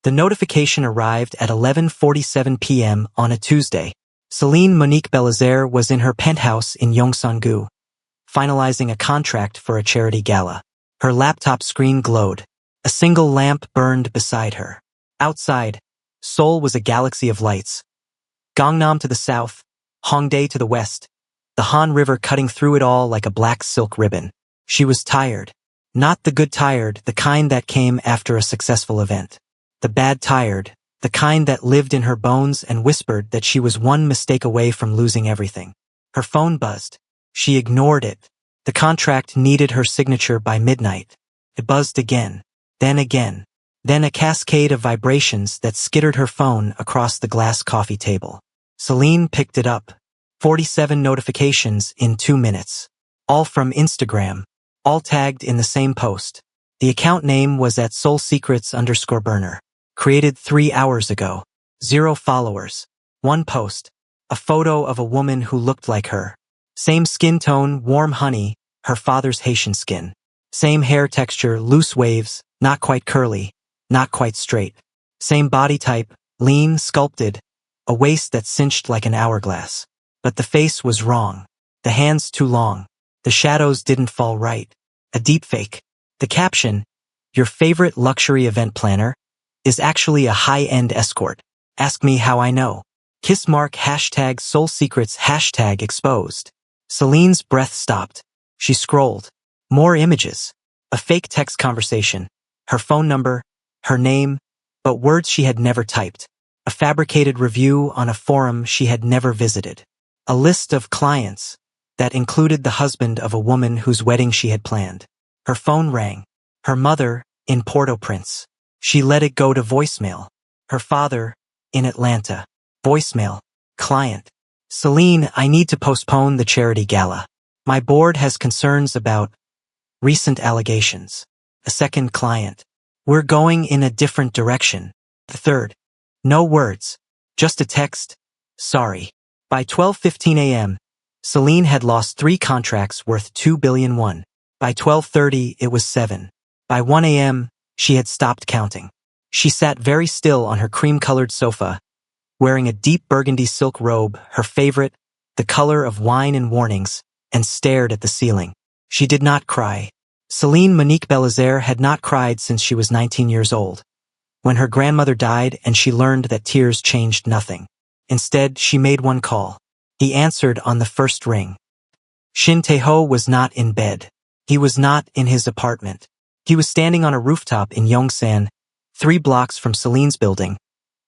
The notification arrived at 11:47 p.m. on a Tuesday. Celine Monique Belizaire was in her penthouse in Yongsan-gu, finalizing a contract for a charity gala. Her laptop screen glowed. A single lamp burned beside her. Outside, Seoul was a galaxy of lights. Gangnam to the south, Hongdae to the west, the Han River cutting through it all like a black silk ribbon. She was tired. Not the good tired, the kind that came after a successful event. The bad tired, the kind that lived in her bones and whispered that she was one mistake away from losing everything. Her phone buzzed. She ignored it. The contract needed her signature by midnight. It buzzed again, then a cascade of vibrations that skittered her phone across the glass coffee table. Celine picked it up. 47 notifications in 2 minutes. All from Instagram. All tagged in the same post. The account name was @SoulSecrets_burner. Created 3 hours ago. 0 followers. 1 post. A photo of a woman who looked like her. Same skin tone, warm honey, her father's Haitian skin. Same hair texture, loose waves, not quite curly, not quite straight. Same body type, lean, sculpted, a waist that cinched like an hourglass. But the face was wrong. The hands too long. The shadows didn't fall right. A deepfake. The caption, "Your favorite luxury event planner," is actually a high-end escort. Ask me how I know. Kiss mark #SoulSecrets #exposed. Celine's breath stopped. She scrolled. More images. A fake text conversation. Her phone number. Her name. But words she had never typed. A fabricated review on a forum she had never visited. A list of clients that included the husband of a woman whose wedding she had planned. Her phone rang. Her mother, in Port-au-Prince. She let it go to voicemail. Her father, in Atlanta. Voicemail. Client. Celine, I need to postpone the charity gala. My board has concerns about recent allegations. A second client. We're going in a different direction. The third. No words. Just a text. Sorry. By 12:15 a.m., Celine had lost 3 contracts worth 2 billion won. By 12:30, it was 7. By 1 a.m., she had stopped counting. She sat very still on her cream-colored sofa, wearing a deep burgundy silk robe, her favorite, the color of wine and warnings, and stared at the ceiling. She did not cry. Celine Monique Belizaire had not cried since she was 19 years old, when her grandmother died and she learned that tears changed nothing. Instead, she made one call. He answered on the first ring. Shin Tae-ho was not in bed. He was not in his apartment. He was standing on a rooftop in Yongsan, 3 blocks from Celine's building,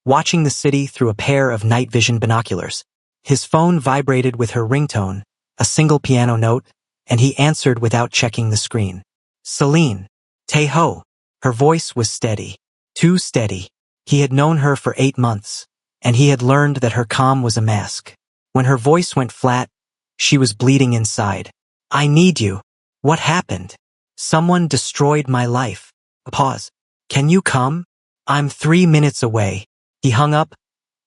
watching the city through a pair of night vision binoculars. His phone vibrated with her ringtone, a single piano note, and he answered without checking the screen. Celine. Tae-ho. Her voice was steady. Too steady. He had known her for 8 months, and he had learned that her calm was a mask. When her voice went flat, she was bleeding inside. I need you. What happened? Someone destroyed my life. A pause. Can you come? I'm 3 minutes away. He hung up,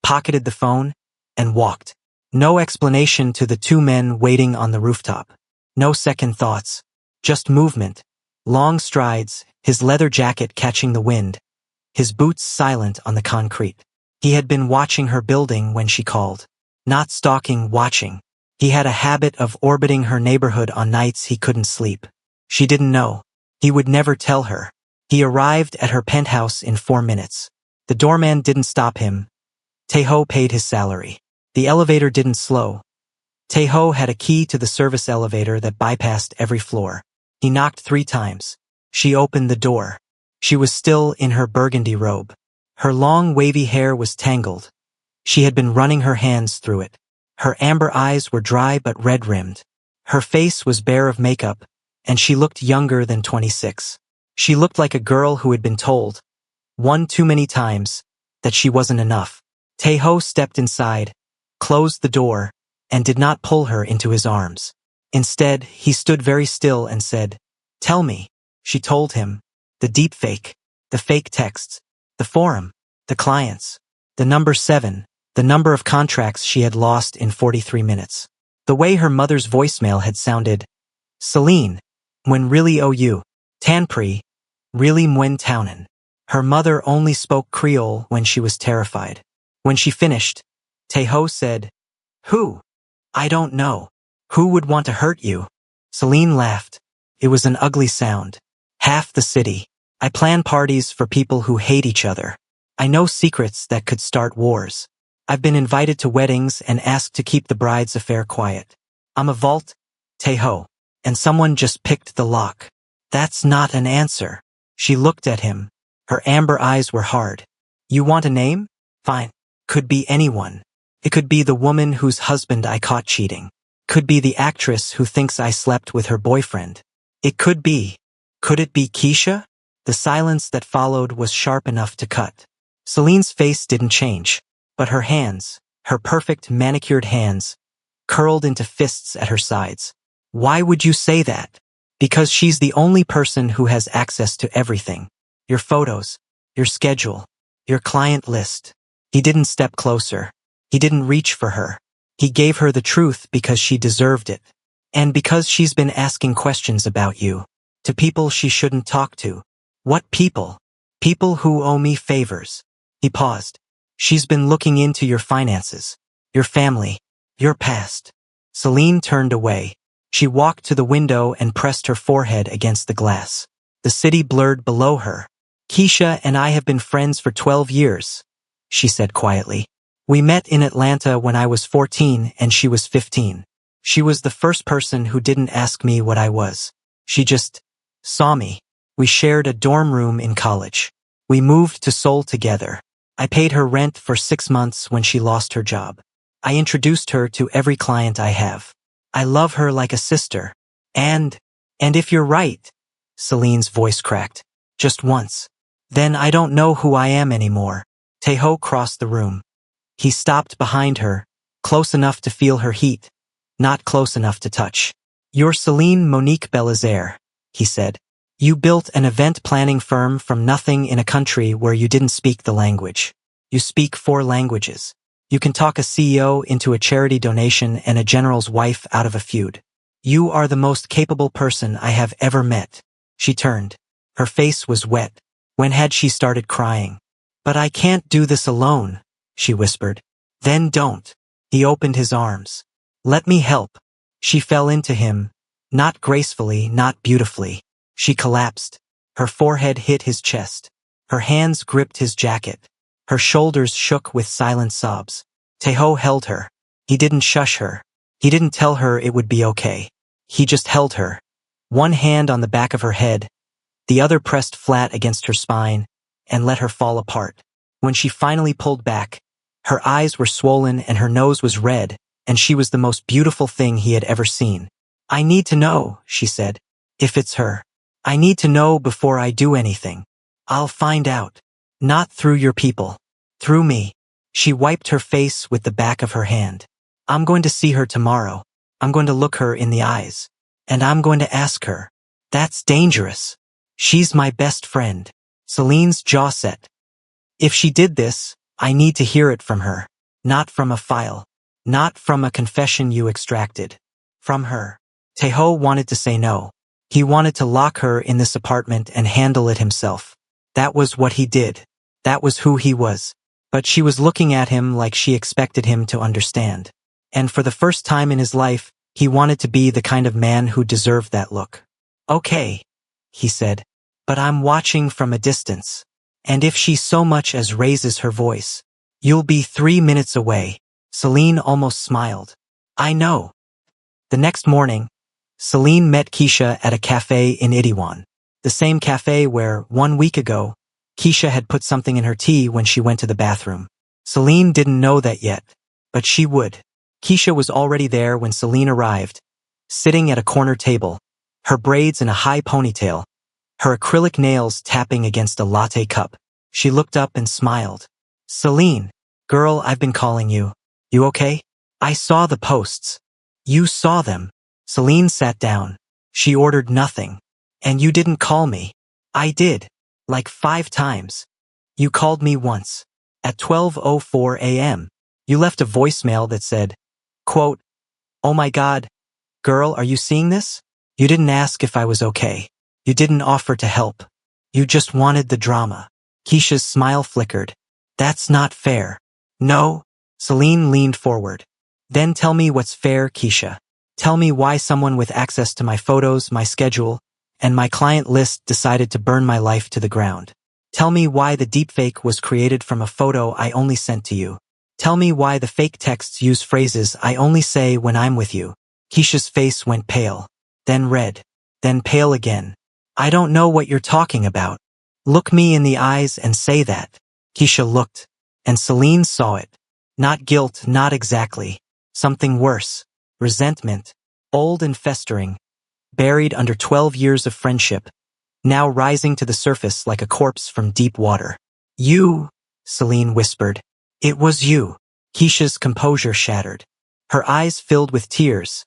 pocketed the phone, and walked. No explanation to the 2 men waiting on the rooftop. No second thoughts. Just movement. Long strides, his leather jacket catching the wind, his boots silent on the concrete. He had been watching her building when she called. Not stalking, watching. He had a habit of orbiting her neighborhood on nights he couldn't sleep. She didn't know. He would never tell her. He arrived at her penthouse in 4 minutes. The doorman didn't stop him. Tae-ho paid his salary. The elevator didn't slow. Tae-ho had a key to the service elevator that bypassed every floor. He knocked 3 times. She opened the door. She was still in her burgundy robe. Her long wavy hair was tangled. She had been running her hands through it. Her amber eyes were dry but red-rimmed. Her face was bare of makeup, and she looked younger than 26. She looked like a girl who had been told, one too many times, that she wasn't enough. Tae-ho stepped inside, closed the door, and did not pull her into his arms. Instead, he stood very still and said, Tell me. She told him. The deepfake, the fake texts, the forum, the clients, the number 7, the number of contracts she had lost in 43 minutes. The way her mother's voicemail had sounded. Celine, when really you, Tanpri, really Muen Townen. Her mother only spoke Creole when she was terrified. When she finished, Teho said, "Who? I don't know. Who would want to hurt you?" Celine laughed. It was an ugly sound. Half the city. I plan parties for people who hate each other. I know secrets that could start wars. I've been invited to weddings and asked to keep the bride's affair quiet. I'm a vault, Teho, and someone just picked the lock. That's not an answer. She looked at him. Her amber eyes were hard. You want a name? Fine. Could be anyone. It could be the woman whose husband I caught cheating. Could be the actress who thinks I slept with her boyfriend. It could be. Could it be Keisha? The silence that followed was sharp enough to cut. Celine's face didn't change, but her hands, her perfect manicured hands, curled into fists at her sides. Why would you say that? Because she's the only person who has access to everything. Your photos, your schedule, your client list. He didn't step closer. He didn't reach for her. He gave her the truth because she deserved it. And because she's been asking questions about you. To people she shouldn't talk to. What people? People who owe me favors. He paused. She's been looking into your finances, your family, your past. Celine turned away. She walked to the window and pressed her forehead against the glass. The city blurred below her. Keisha and I have been friends for 12 years, she said quietly. We met in Atlanta when I was 14 and she was 15. She was the first person who didn't ask me what I was. She just saw me. We shared a dorm room in college. We moved to Seoul together. I paid her rent for 6 months when she lost her job. I introduced her to every client I have. I love her like a sister. And if you're right, Celine's voice cracked. Just once. Then I don't know who I am anymore. Teho crossed the room. He stopped behind her, close enough to feel her heat, not close enough to touch. You're Celine Monique Belizaire, he said. You built an event planning firm from nothing in a country where you didn't speak the language. You speak 4 languages. You can talk a CEO into a charity donation and a general's wife out of a feud. You are the most capable person I have ever met. She turned. Her face was wet. When had she started crying? But I can't do this alone, she whispered. Then don't. He opened his arms. Let me help. She fell into him, not gracefully, not beautifully. She collapsed. Her forehead hit his chest. Her hands gripped his jacket. Her shoulders shook with silent sobs. Teho held her. He didn't shush her. He didn't tell her it would be okay. He just held her. One hand on the back of her head, the other pressed flat against her spine, and let her fall apart. When she finally pulled back, her eyes were swollen and her nose was red, and she was the most beautiful thing he had ever seen. I need to know, she said, if it's her. I need to know before I do anything. I'll find out. Not through your people. Through me. She wiped her face with the back of her hand. I'm going to see her tomorrow. I'm going to look her in the eyes. And I'm going to ask her. That's dangerous. She's my best friend. Celine's jaw set. If she did this, I need to hear it from her. Not from a file. Not from a confession you extracted. From her. Teho wanted to say no. He wanted to lock her in this apartment and handle it himself. That was what he did. That was who he was. But she was looking at him like she expected him to understand. And for the first time in his life, he wanted to be the kind of man who deserved that look. Okay, he said, but I'm watching from a distance. And if she so much as raises her voice, you'll be 3 minutes away. Celine almost smiled. I know. The next morning, Celine met Keisha at a cafe in Itaewon. The same cafe where, 1 week ago, Keisha had put something in her tea when she went to the bathroom. Celine didn't know that yet, but she would. Keisha was already there when Celine arrived, sitting at a corner table, her braids in a high ponytail, her acrylic nails tapping against a latte cup. She looked up and smiled. Celine, girl, I've been calling you. You okay? I saw the posts. You saw them. Celine sat down. She ordered nothing. And you didn't call me. I did. Like 5 times. You called me once. At 12:04 a.m. You left a voicemail that said, quote, "Oh my God, girl, are you seeing this?" You didn't ask if I was okay. You didn't offer to help. You just wanted the drama. Keisha's smile flickered. That's not fair. No. Celine leaned forward. Then tell me what's fair, Keisha. Tell me why someone with access to my photos, my schedule, and my client list decided to burn my life to the ground. Tell me why the deepfake was created from a photo I only sent to you. Tell me why the fake texts use phrases I only say when I'm with you. Keisha's face went pale, then red, then pale again. I don't know what you're talking about. Look me in the eyes and say that. Keisha looked, and Celine saw it. Not guilt, not exactly. Something worse. Resentment. Old and festering. Buried under 12 years of friendship. Now rising to the surface like a corpse from deep water. You, Celine whispered. It was you. Keisha's composure shattered. Her eyes filled with tears.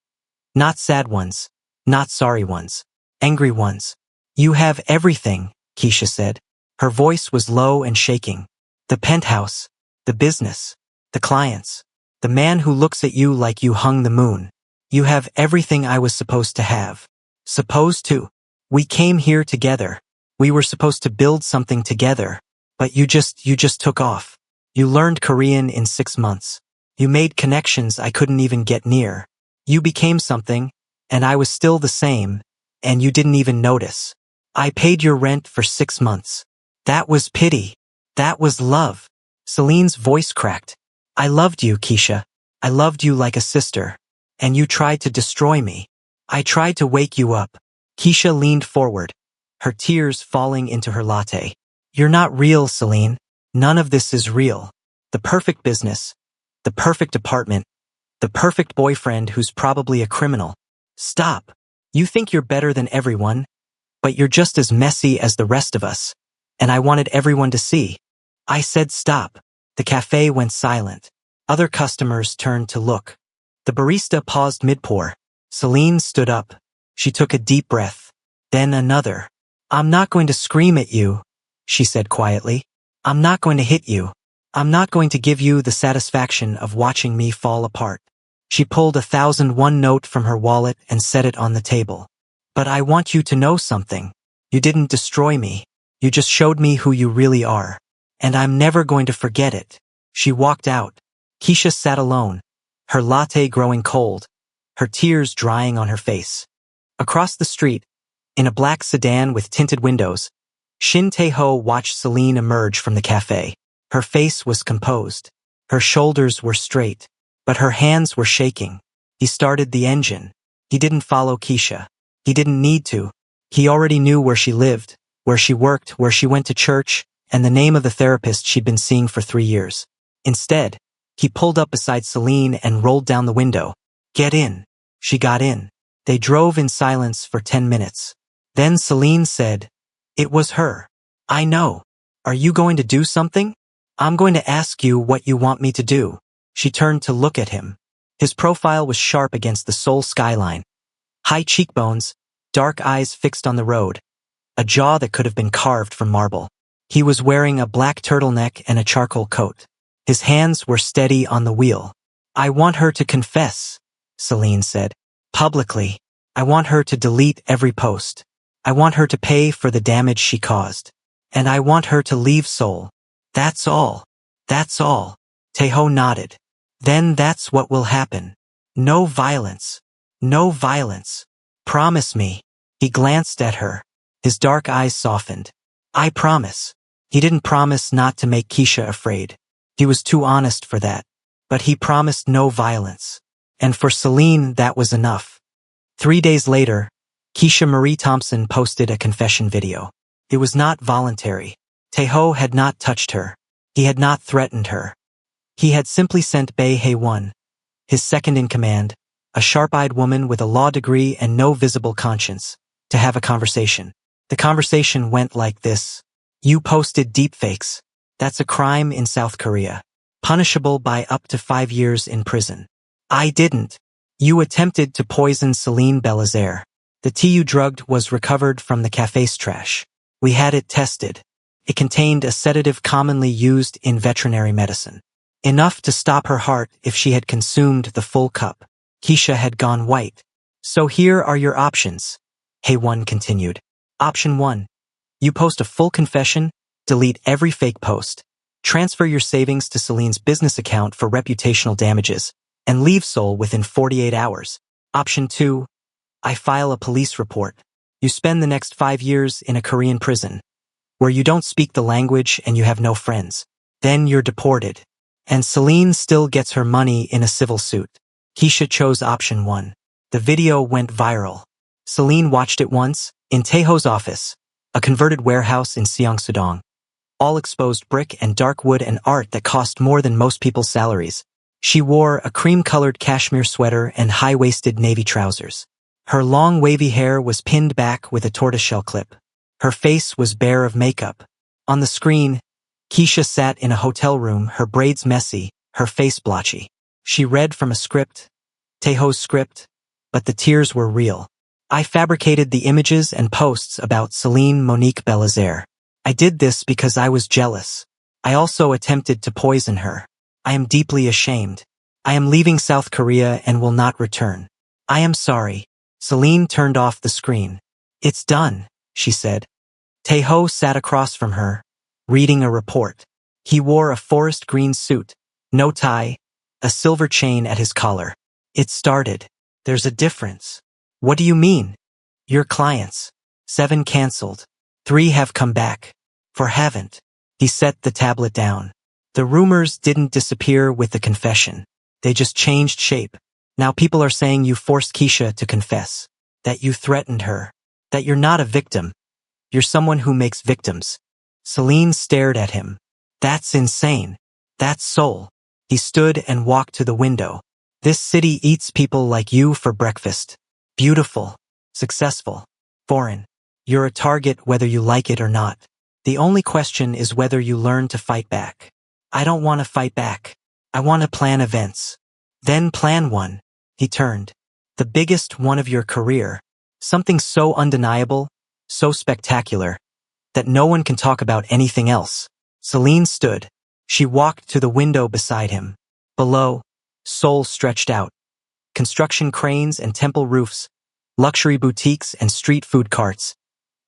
Not sad ones. Not sorry ones. Angry ones. You have everything, Keisha said. Her voice was low and shaking. The penthouse. The business. The clients. The man who looks at you like you hung the moon. You have everything I was supposed to have. Supposed to. We came here together. We were supposed to build something together. But you just took off. You learned Korean in 6 months. You made connections I couldn't even get near. You became something, and I was still the same, and you didn't even notice. I paid your rent for 6 months. That was pity. That was love. Celine's voice cracked. I loved you, Keisha. I loved you like a sister. And you tried to destroy me. I tried to wake you up. Keisha leaned forward, her tears falling into her latte. You're not real, Celine. None of this is real. The perfect business. The perfect apartment. The perfect boyfriend who's probably a criminal. Stop. You think you're better than everyone, but you're just as messy as the rest of us. And I wanted everyone to see. I said stop. The cafe went silent. Other customers turned to look. The barista paused mid-pour. Celine stood up. She took a deep breath. Then another. I'm not going to scream at you, she said quietly. I'm not going to hit you. I'm not going to give you the satisfaction of watching me fall apart. She pulled a 1,001 note from her wallet and set it on the table. But I want you to know something. You didn't destroy me. You just showed me who you really are. And I'm never going to forget it. She walked out. Keisha sat alone, her latte growing cold, her tears drying on her face. Across the street, in a black sedan with tinted windows, Shin Tae-ho watched Celine emerge from the cafe. Her face was composed. Her shoulders were straight, but her hands were shaking. He started the engine. He didn't follow Keisha. He didn't need to. He already knew where she lived, where she worked, where she went to church, and the name of the therapist she'd been seeing for 3 years. Instead, he pulled up beside Celine and rolled down the window. Get in. She got in. They drove in silence for 10 minutes. Then Celine said, It was her. I know. Are you going to do something? I'm going to ask you what you want me to do. She turned to look at him. His profile was sharp against the Seoul skyline. High cheekbones, dark eyes fixed on the road, a jaw that could have been carved from marble. He was wearing a black turtleneck and a charcoal coat. His hands were steady on the wheel. I want her to confess, Celine said. Publicly. I want her to delete every post. I want her to pay for the damage she caused. And I want her to leave Seoul. That's all. That's all. Tae-ho nodded. Then that's what will happen. No violence. No violence. Promise me. He glanced at her. His dark eyes softened. I promise. He didn't promise not to make Keisha afraid. He was too honest for that. But he promised no violence. And for Celine, that was enough. 3 days later, Keisha Marie Thompson posted a confession video. It was not voluntary. Tae-ho had not touched her. He had not threatened her. He had simply sent Bae Hae-won, his second in command, a sharp-eyed woman with a law degree and no visible conscience, to have a conversation. The conversation went like this. You posted deepfakes. That's a crime in South Korea. Punishable by up to 5 years in prison. I didn't. You attempted to poison Celine Belazaire. The tea you drugged was recovered from the cafe's trash. We had it tested. It contained a sedative commonly used in veterinary medicine. Enough to stop her heart if she had consumed the full cup. Keisha had gone white. So here are your options, Hae-won continued. Option 1. You post a full confession, delete every fake post. Transfer your savings to Celine's business account for reputational damages, and leave Seoul within 48 hours. Option 2. I file a police report. You spend the next 5 years in a Korean prison, where you don't speak the language and you have no friends. Then you're deported. And Celine still gets her money in a civil suit. Keisha chose option 1. The video went viral. Celine watched it once, in Taeho's office, a converted warehouse in Seong-Sudong. All exposed brick and dark wood and art that cost more than most people's salaries. She wore a cream-colored cashmere sweater and high-waisted navy trousers. Her long wavy hair was pinned back with a tortoiseshell clip. Her face was bare of makeup. On the screen, Keisha sat in a hotel room, her braids messy, her face blotchy. She read from a script, Taeho's script, but the tears were real. I fabricated the images and posts about Celine Monique Belazaire. I did this because I was jealous. I also attempted to poison her. I am deeply ashamed. I am leaving South Korea and will not return. I am sorry. Celine turned off the screen. It's done, she said. Taeho sat across from her, reading a report. He wore a forest green suit, no tie, a silver chain at his collar. It started. There's a difference. What do you mean? Your clients. 7 canceled. 3 have come back. 4 haven't. He set the tablet down. The rumors didn't disappear with the confession. They just changed shape. Now people are saying you forced Keisha to confess. That you threatened her. That you're not a victim. You're someone who makes victims. Celine stared at him. That's insane. That's Seoul. He stood and walked to the window. This city eats people like you for breakfast. Beautiful. Successful. Foreign. You're a target whether you like it or not. The only question is whether you learn to fight back. I don't want to fight back. I want to plan events. Then plan one. He turned. The biggest one of your career. Something so undeniable, so spectacular, that no one can talk about anything else. Celine stood. She walked to the window beside him. Below, Seoul stretched out. Construction cranes and temple roofs, luxury boutiques and street food carts,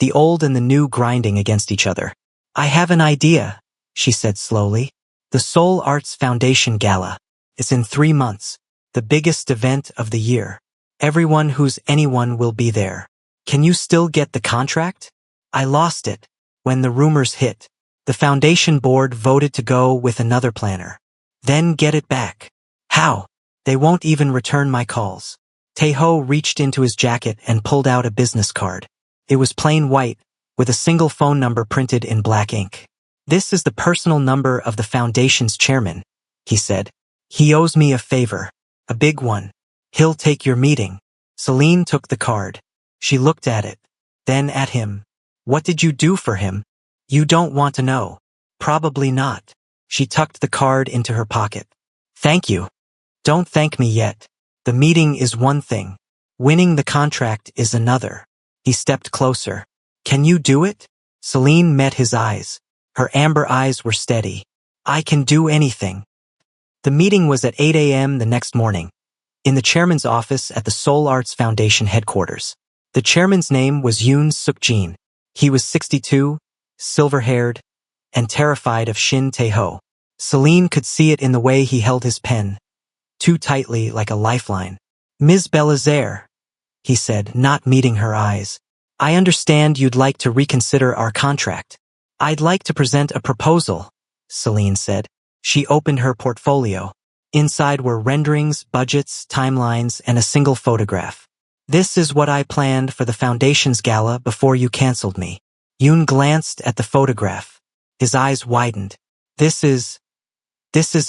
the old and the new grinding against each other. I have an idea, she said slowly. The Seoul Arts Foundation Gala. It's in 3 months, the biggest event of the year. Everyone who's anyone will be there. Can you still get the contract? I lost it. When the rumors hit, the foundation board voted to go with another planner. Then get it back. How? They won't even return my calls. Taeho reached into his jacket and pulled out a business card. It was plain white, with a single phone number printed in black ink. This is the personal number of the foundation's chairman, he said. He owes me a favor. A big one. He'll take your meeting. Celine took the card. She looked at it. Then at him. What did you do for him? You don't want to know. Probably not. She tucked the card into her pocket. Thank you. Don't thank me yet. The meeting is one thing. Winning the contract is another. He stepped closer. Can you do it? Celine met his eyes. Her amber eyes were steady. I can do anything. The meeting was at 8 a.m. the next morning, in the chairman's office at the Seoul Arts Foundation headquarters. The chairman's name was Yoon Suk-jin. He was 62, silver-haired, and terrified of Shin Taeho. Celine could see it in the way he held his pen, too tightly like a lifeline. Ms. Belazaire, he said, not meeting her eyes. I understand you'd like to reconsider our contract. I'd like to present a proposal, Celine said. She opened her portfolio. Inside were renderings, budgets, timelines, and a single photograph. This is what I planned for the foundation's gala before you canceled me. Yoon glanced at the photograph. His eyes widened. This is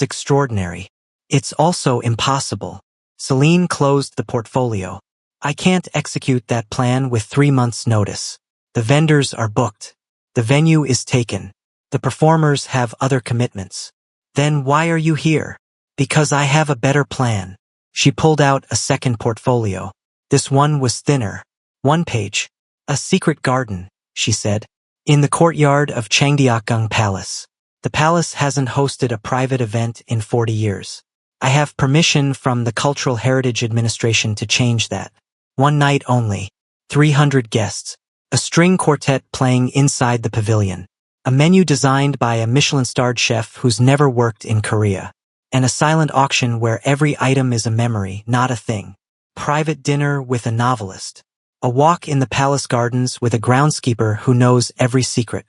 extraordinary. It's also impossible. Celine closed the portfolio. I can't execute that plan with 3 months' notice. The vendors are booked. The venue is taken. The performers have other commitments. Then why are you here? Because I have a better plan. She pulled out a second portfolio. This one was thinner. 1 page. A secret garden, she said. In the courtyard of Changdeokgung Palace. The palace hasn't hosted a private event in 40 years. I have permission from the Cultural Heritage Administration to change that. 1 night only. 300 guests. A string quartet playing inside the pavilion. A menu designed by a Michelin-starred chef who's never worked in Korea. And a silent auction where every item is a memory, not a thing. Private dinner with a novelist. A walk in the palace gardens with a groundskeeper who knows every secret.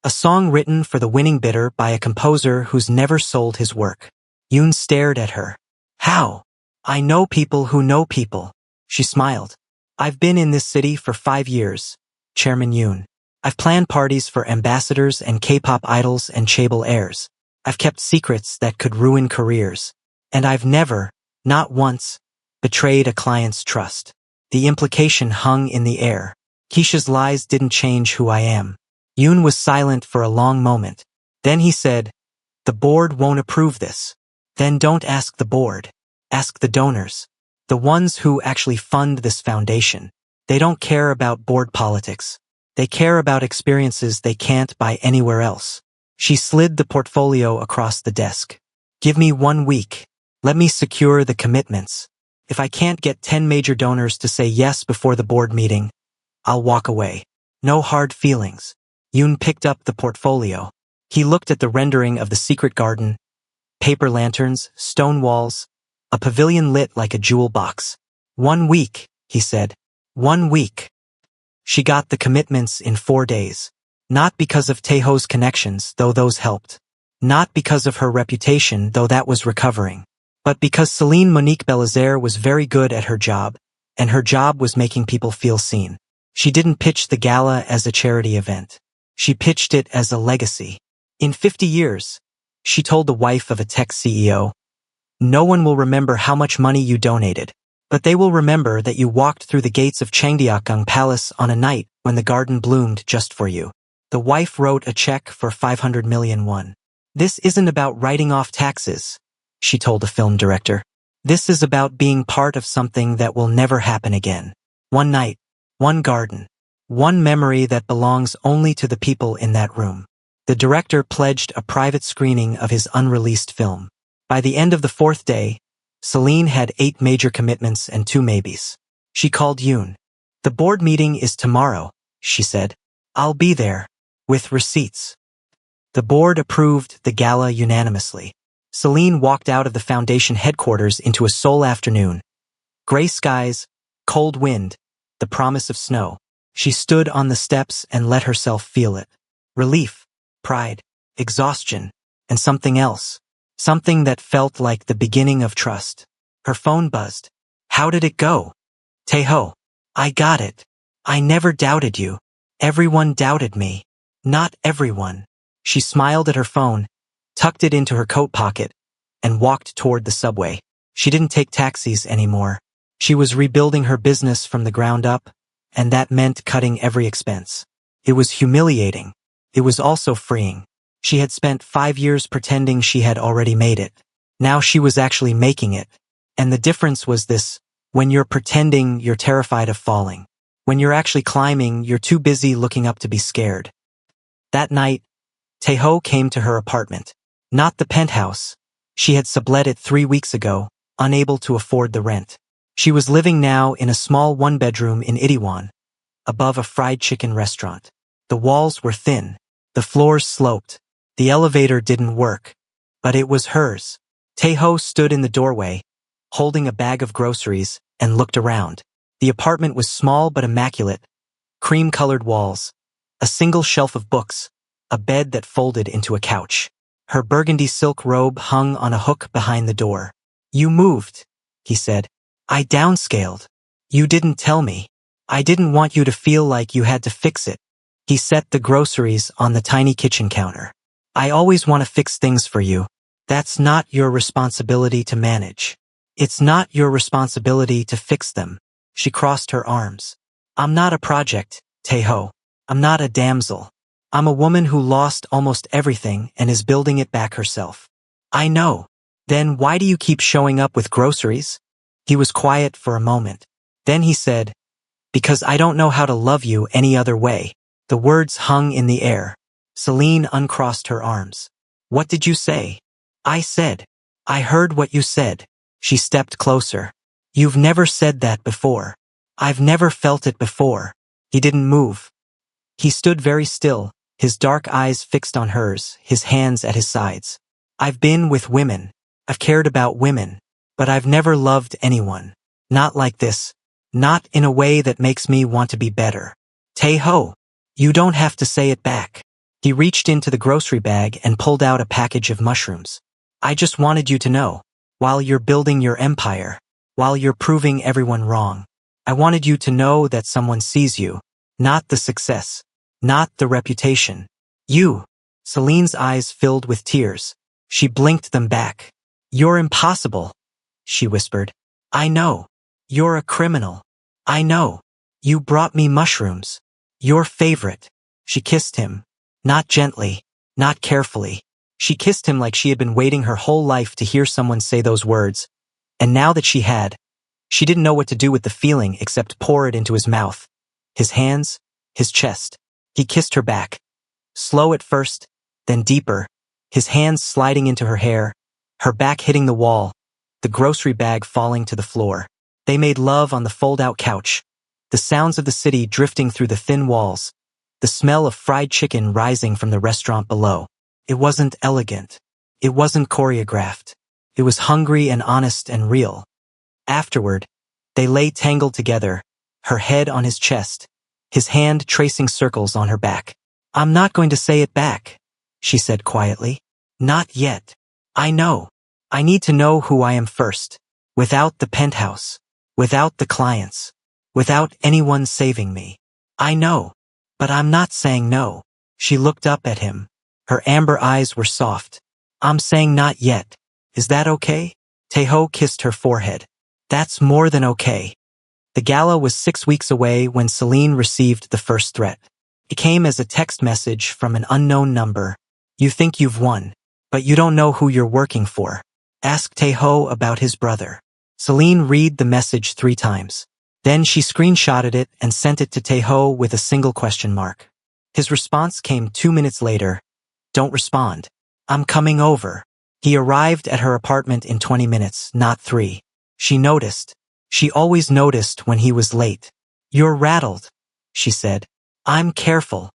A song written for the winning bidder by a composer who's never sold his work. Yoon stared at her. How? I know people who know people. She smiled. I've been in this city for 5 years, Chairman Yoon. I've planned parties for ambassadors and K-pop idols and chaebol heirs. I've kept secrets that could ruin careers. And I've never, not once, betrayed a client's trust. The implication hung in the air. Keisha's lies didn't change who I am. Yoon was silent for a long moment. Then he said, the board won't approve this. Then don't ask the board. Ask the donors. The ones who actually fund this foundation. They don't care about board politics. They care about experiences they can't buy anywhere else. She slid the portfolio across the desk. Give me 1 week. Let me secure the commitments. If I can't get 10 major donors to say yes before the board meeting, I'll walk away. No hard feelings. Yoon picked up the portfolio. He looked at the rendering of the secret garden, paper lanterns, stone walls, a pavilion lit like a jewel box. 1 week, he said. 1 week. She got the commitments in 4 days. Not because of Taeho's connections, though those helped. Not because of her reputation, though that was recovering. But because Céline Monique Belizaire was very good at her job, and her job was making people feel seen. She didn't pitch the gala as a charity event. She pitched it as a legacy. In 50 years, she told the wife of a tech CEO, no one will remember how much money you donated, but they will remember that you walked through the gates of Changdeokgung Palace on a night when the garden bloomed just for you. The wife wrote a check for 500 million won. This isn't about writing off taxes, she told a film director. This is about being part of something that will never happen again. 1 night, 1 garden, 1 memory that belongs only to the people in that room. The director pledged a private screening of his unreleased film. By the end of the 4th day, Céline had 8 major commitments and 2 maybes. She called Yoon. The board meeting is tomorrow, she said. I'll be there. With receipts. The board approved the gala unanimously. Céline walked out of the foundation headquarters into a Seoul afternoon. Gray skies, cold wind, the promise of snow. She stood on the steps and let herself feel it. Relief, pride, exhaustion, and something else. Something that felt like the beginning of trust. Her phone buzzed. How did it go? Taeho. I got it. I never doubted you. Everyone doubted me. Not everyone. She smiled at her phone, tucked it into her coat pocket, and walked toward the subway. She didn't take taxis anymore. She was rebuilding her business from the ground up, and that meant cutting every expense. It was humiliating. It was also freeing. She had spent 5 years pretending she had already made it. Now she was actually making it. And the difference was this: when you're pretending, you're terrified of falling. When you're actually climbing, you're too busy looking up to be scared. That night, Taeho came to her apartment. Not the penthouse. She had sublet it 3 weeks ago, unable to afford the rent. She was living now in a small 1-bedroom in Itaewon, above a fried chicken restaurant. The walls were thin. The floors sloped. The elevator didn't work. But it was hers. Taeho stood in the doorway, holding a bag of groceries, and looked around. The apartment was small but immaculate. Cream-colored walls. A single shelf of books. A bed that folded into a couch. Her burgundy silk robe hung on a hook behind the door. You moved, he said. I downscaled. You didn't tell me. I didn't want you to feel like you had to fix it. He set the groceries on the tiny kitchen counter. I always want to fix things for you. That's not your responsibility to manage. It's not your responsibility to fix them. She crossed her arms. I'm not a project, Taeho. I'm not a damsel. I'm a woman who lost almost everything and is building it back herself. I know. Then why do you keep showing up with groceries? He was quiet for a moment. Then he said, because I don't know how to love you any other way. The words hung in the air. Céline uncrossed her arms. What did you say? I said. I heard what you said. She stepped closer. You've never said that before. I've never felt it before. He didn't move. He stood very still, his dark eyes fixed on hers, his hands at his sides. I've been with women. I've cared about women. But I've never loved anyone. Not like this. Not in a way that makes me want to be better. Tae-ho, you don't have to say it back. He reached into the grocery bag and pulled out a package of mushrooms. I just wanted you to know, while you're building your empire, while you're proving everyone wrong, I wanted you to know that someone sees you, not the success, not the reputation. You. Celine's eyes filled with tears. She blinked them back. You're impossible, she whispered. I know. You're a criminal. I know. You brought me mushrooms. Your favorite. She kissed him. Not gently, not carefully. She kissed him like she had been waiting her whole life to hear someone say those words. And now that she had, she didn't know what to do with the feeling except pour it into his mouth, his hands, his chest. He kissed her back. Slow at first, then deeper, his hands sliding into her hair, her back hitting the wall, the grocery bag falling to the floor. They made love on the fold-out couch, the sounds of the city drifting through the thin walls, the smell of fried chicken rising from the restaurant below. It wasn't elegant. It wasn't choreographed. It was hungry and honest and real. Afterward, they lay tangled together, her head on his chest, his hand tracing circles on her back. I'm not going to say it back, she said quietly. Not yet. I know. I need to know who I am first. Without the penthouse. Without the clients. Without anyone saving me. I know. But I'm not saying no. She looked up at him. Her amber eyes were soft. I'm saying not yet. Is that okay? Tae-ho kissed her forehead. That's more than okay. The gala was 6 weeks away when Celine received the first threat. It came as a text message from an unknown number. You think you've won, but you don't know who you're working for. Ask Tae-ho about his brother. Celine read the message 3 times. Then she screenshotted it and sent it to Tae-ho with a single question mark. His response came 2 minutes later. Don't respond. I'm coming over. He arrived at her apartment in 20 minutes, not 3. She noticed. She always noticed when he was late. You're rattled, she said. I'm careful.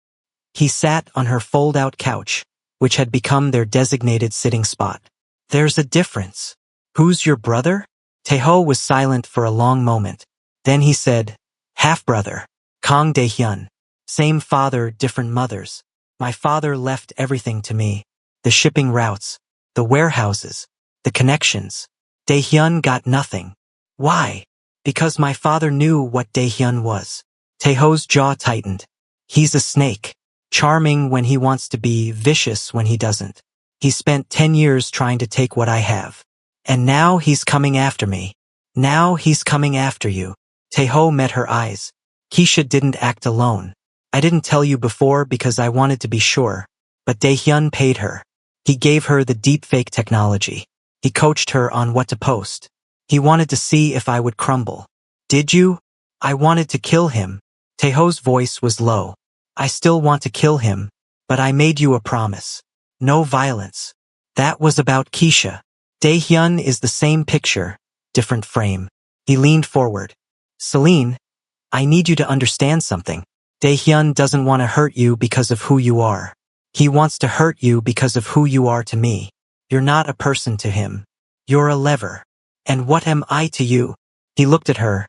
He sat on her fold-out couch, which had become their designated sitting spot. There's a difference. Who's your brother? Tae-ho was silent for a long moment. Then he said, half-brother, Kang Dae-hyun. Same father, different mothers. My father left everything to me. The shipping routes, the warehouses, the connections. Dae-hyun got nothing. Why? Because my father knew what Dae-hyun was. Tae-ho's jaw tightened. He's a snake. Charming when he wants to be, vicious when he doesn't. He spent 10 years trying to take what I have. And now he's coming after me. Now he's coming after you. Tae-ho met her eyes. Keisha didn't act alone. I didn't tell you before because I wanted to be sure. But Dae-hyun paid her. He gave her the deepfake technology. He coached her on what to post. He wanted to see if I would crumble. Did you? I wanted to kill him. Tae-ho's voice was low. I still want to kill him, but I made you a promise. No violence. That was about Keisha. Dae-hyun is the same picture, different frame. He leaned forward. Celine, I need you to understand something. Dae-hyun doesn't want to hurt you because of who you are. He wants to hurt you because of who you are to me. You're not a person to him. You're a lever. And what am I to you? He looked at her,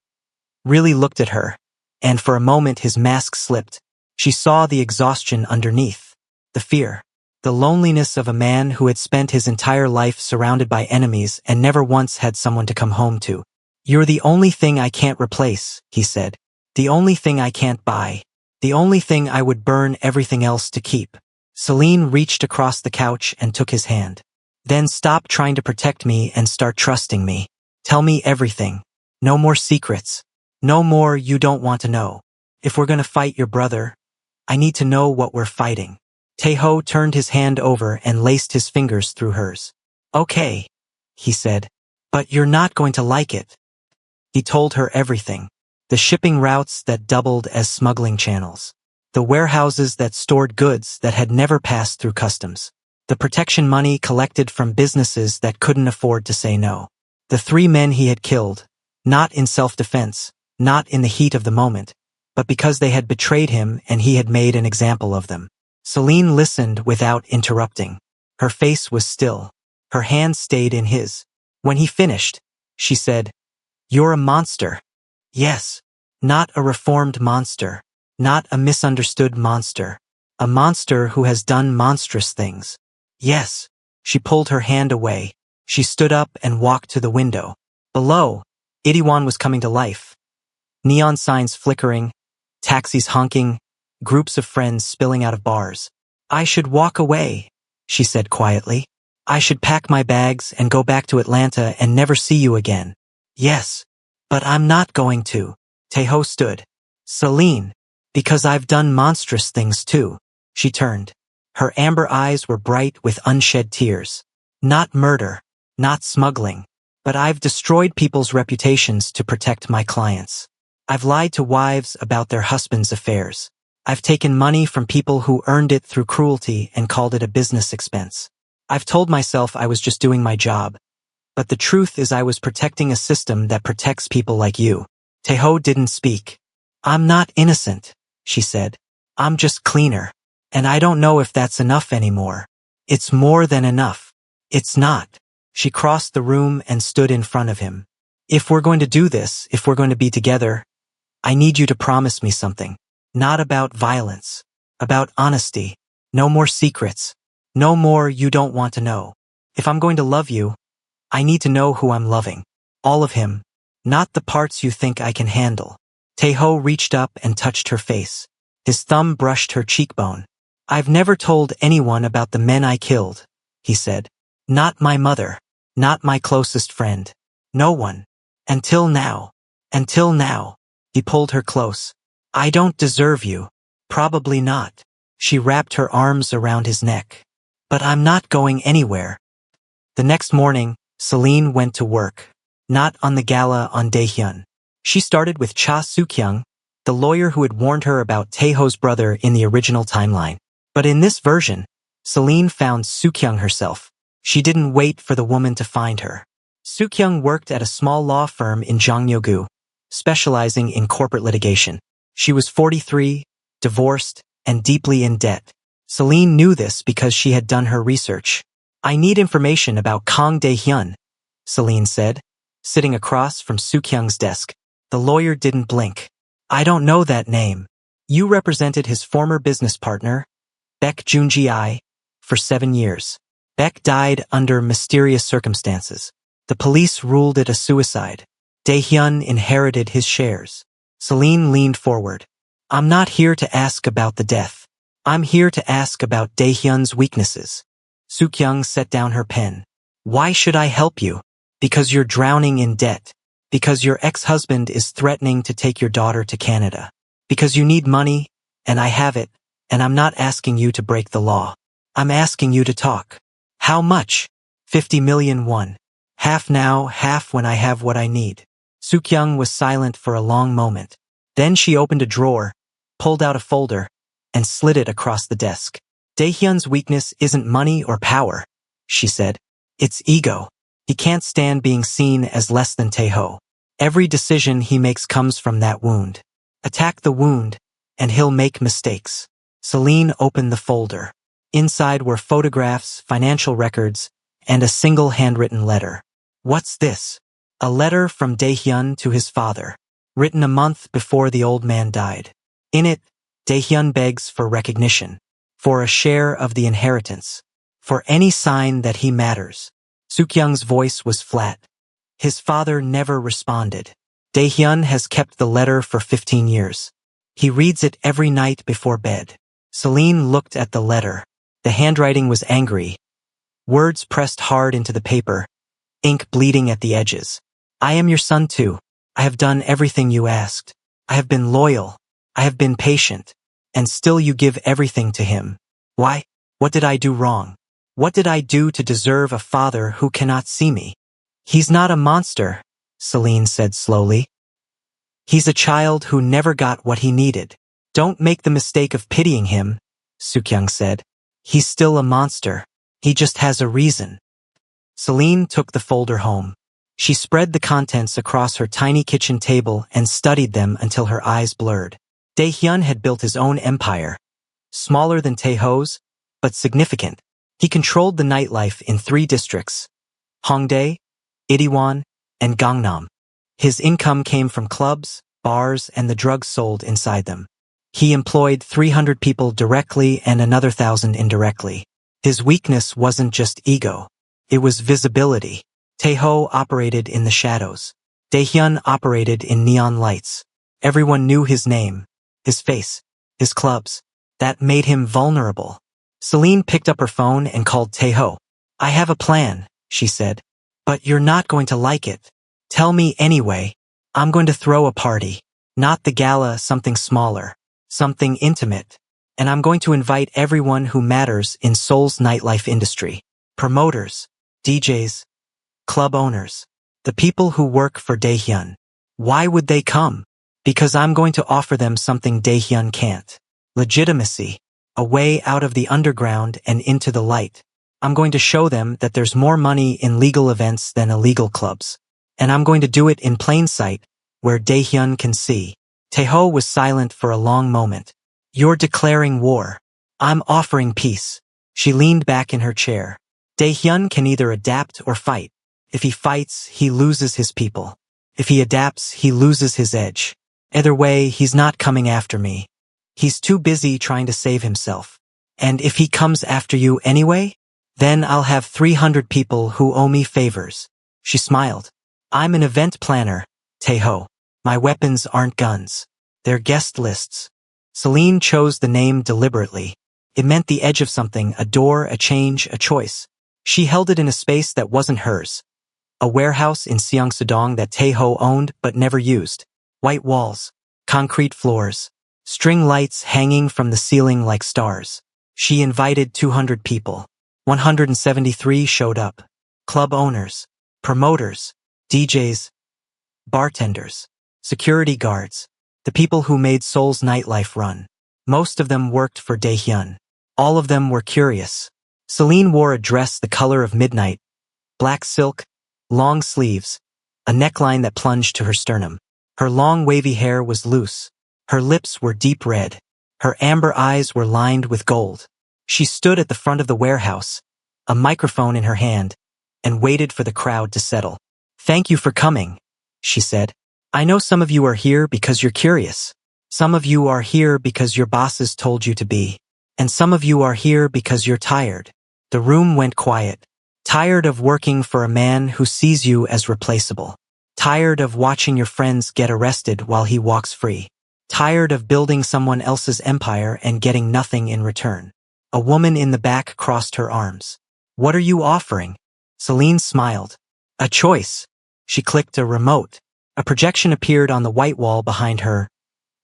really looked at her, and for a moment his mask slipped. She saw the exhaustion underneath, the fear, the loneliness of a man who had spent his entire life surrounded by enemies and never once had someone to come home to. You're the only thing I can't replace, he said. The only thing I can't buy. The only thing I would burn everything else to keep. Celine reached across the couch and took his hand. Then stop trying to protect me and start trusting me. Tell me everything. No more secrets. No more you don't want to know. If we're gonna fight your brother, I need to know what we're fighting. Tae-ho turned his hand over and laced his fingers through hers. Okay, he said, but you're not going to like it. He told her everything. The shipping routes that doubled as smuggling channels. The warehouses that stored goods that had never passed through customs. The protection money collected from businesses that couldn't afford to say no. The 3 men he had killed, not in self-defense, not in the heat of the moment, but because they had betrayed him and he had made an example of them. Celine listened without interrupting. Her face was still. Her hand stayed in his. When he finished, she said, "You're a monster." Yes. Not a reformed monster. Not a misunderstood monster. A monster who has done monstrous things. Yes. She pulled her hand away. She stood up and walked to the window. Below, Itaewon was coming to life. Neon signs flickering, taxis honking, groups of friends spilling out of bars. "I should walk away," she said quietly. "I should pack my bags and go back to Atlanta and never see you again." "Yes. But I'm not going to." Taeho stood. "Celine, because I've done monstrous things too." She turned. Her amber eyes were bright with unshed tears. "Not murder, not smuggling, but I've destroyed people's reputations to protect my clients. I've lied to wives about their husbands' affairs. I've taken money from people who earned it through cruelty and called it a business expense. I've told myself I was just doing my job, but the truth is I was protecting a system that protects people like you." Taeho didn't speak. "I'm not innocent," she said. "I'm just cleaner. And I don't know if that's enough anymore. It's more than enough. It's not." She crossed the room and stood in front of him. "If we're going to do this, if we're going to be together, I need you to promise me something. Not about violence. About honesty. No more secrets. No more you don't want to know. If I'm going to love you, I need to know who I'm loving. All of him. Not the parts you think I can handle." Taeho reached up and touched her face. His thumb brushed her cheekbone. "I've never told anyone about the men I killed," he said. "Not my mother. Not my closest friend. No one. Until now. Until now." He pulled her close. "I don't deserve you." "Probably not." She wrapped her arms around his neck. "But I'm not going anywhere." The next morning, Celine went to work. Not on the gala on Daehyun. She started with Cha Soo-kyung, the lawyer who had warned her about Taeho's brother in the original timeline. But in this version, Celine found Soo-kyung herself. She didn't wait for the woman to find her. Soo-kyung worked at a small law firm in Jongnyo-gu, specializing in corporate litigation. She was 43, divorced, and deeply in debt. Celine knew this because she had done her research. "I need information about Kang Dae-hyun," Celine said, sitting across from Soo-kyung's desk. The lawyer didn't blink. "I don't know that name. You represented his former business partner, Baek Junji, for 7 years. Baek died under mysterious circumstances. The police ruled it a suicide. Dae-hyun inherited his shares." Celine leaned forward. "I'm not here to ask about the death. I'm here to ask about Dae-hyun's weaknesses." Soo-kyung set down her pen. "Why should I help you?" "Because you're drowning in debt. Because your ex-husband is threatening to take your daughter to Canada. Because you need money, and I have it, and I'm not asking you to break the law. I'm asking you to talk." "How much?" 50 million won. "Half now, half when I have what I need." Soo-kyung was silent for a long moment. Then she opened a drawer, pulled out a folder, and slid it across the desk. "Daehyun's weakness isn't money or power," she said. "It's ego. He can't stand being seen as less than Taeho. Every decision he makes comes from that wound. Attack the wound, and he'll make mistakes." Celine opened the folder. Inside were photographs, financial records, and a single handwritten letter. "What's this?" "A letter from Daehyun to his father, written a month before the old man died. In it, Daehyun begs for recognition, for a share of the inheritance, for any sign that he matters." Soo-kyung's voice was flat. His father never responded. Daehyun has kept the letter for 15 years. He reads it every night before bed. Celine looked at the letter. The handwriting was angry. Words pressed hard into the paper, ink bleeding at the edges. "I am your son too. I have done everything you asked. I have been loyal. I have been patient. And still you give everything to him. Why? What did I do wrong? What did I do to deserve a father who cannot see me?" "He's not a monster," Celine said slowly. "He's a child who never got what he needed." "Don't make the mistake of pitying him," Soo-kyung said. "He's still a monster. He just has a reason." Celine took the folder home. She spread the contents across her tiny kitchen table and studied them until her eyes blurred. Daehyun had built his own empire. smaller than Taeho's, but significant. He controlled the nightlife in 3 districts: Hongdae, Itaewon, and Gangnam. His income came from clubs, bars, and the drugs sold inside them. He employed 300 people directly and another 1,000 indirectly. His weakness wasn't just ego. It was visibility. Taeho operated in the shadows. Daehyun operated in neon lights. Everyone knew his name, his face, his clubs. That made him vulnerable. Celine picked up her phone and called Taeho. "I have a plan," she said. "But you're not going to like it. Tell me anyway. I'm going to throw a party. Not the gala, something smaller. Something intimate. And I'm going to invite everyone who matters in Seoul's nightlife industry. Promoters, DJs, club owners, the people who work for Daehyun. Why would they come? Because I'm going to offer them something Daehyun can't. Legitimacy. A way out of the underground and into the light. I'm going to show them that there's more money in legal events than illegal clubs. And I'm going to do it in plain sight, where Daehyun can see." Taeho was silent for a long moment. "You're declaring war. I'm offering peace." She leaned back in her chair. "Daehyun can either adapt or fight. If he fights, he loses his people. If he adapts, he loses his edge. Either way, he's not coming after me. He's too busy trying to save himself. And if he comes after you anyway, then I'll have 300 people who owe me favors." She smiled. "I'm an event planner, Taeho. My weapons aren't guns. They're guest lists." Celine chose the name deliberately. It meant the edge of something, a door, a change, a choice. She held it in a space that wasn't hers. A warehouse in Seongsu-dong that Taeho owned but never used. White walls, concrete floors, string lights hanging from the ceiling like stars. She invited 200 people. 173 showed up. Club owners, promoters, DJs, bartenders, security guards, the people who made Seoul's nightlife run. Most of them worked for Daehyun. All of them were curious. Celine wore a dress the color of midnight, black silk, long sleeves, a neckline that plunged to her sternum. Her long wavy hair was loose. Her lips were deep red. Her amber eyes were lined with gold. She stood at the front of the warehouse, a microphone in her hand, and waited for the crowd to settle. "Thank you for coming," she said. "I know some of you are here because you're curious. Some of you are here because your bosses told you to be. And some of you are here because you're tired." The room went quiet. Tired of working for a man who sees you as replaceable. Tired of watching your friends get arrested while he walks free. Tired of building someone else's empire and getting nothing in return. A woman in the back crossed her arms. "What are you offering?" Celine smiled. "A choice." She clicked a remote. A projection appeared on the white wall behind her.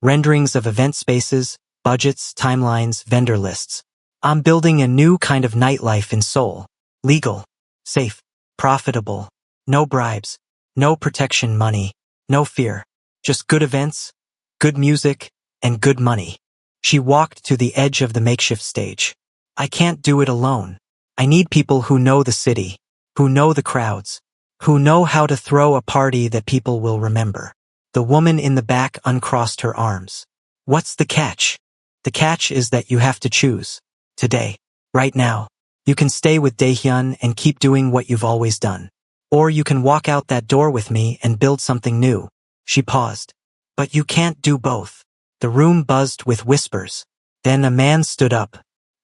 Renderings of event spaces, budgets, timelines, vendor lists. "I'm building a new kind of nightlife in Seoul. Legal, safe, profitable. No bribes, no protection money, no fear. Just good events, good music, and good money." She walked to the edge of the makeshift stage. "I can't do it alone. I need people who know the city, who know the crowds, who know how to throw a party that people will remember." The woman in the back uncrossed her arms. "What's the catch?" "The catch is that you have to choose. Today. Right now. You can stay with Daehyun and keep doing what you've always done. Or you can walk out that door with me and build something new." She paused. "But you can't do both." The room buzzed with whispers. Then a man stood up.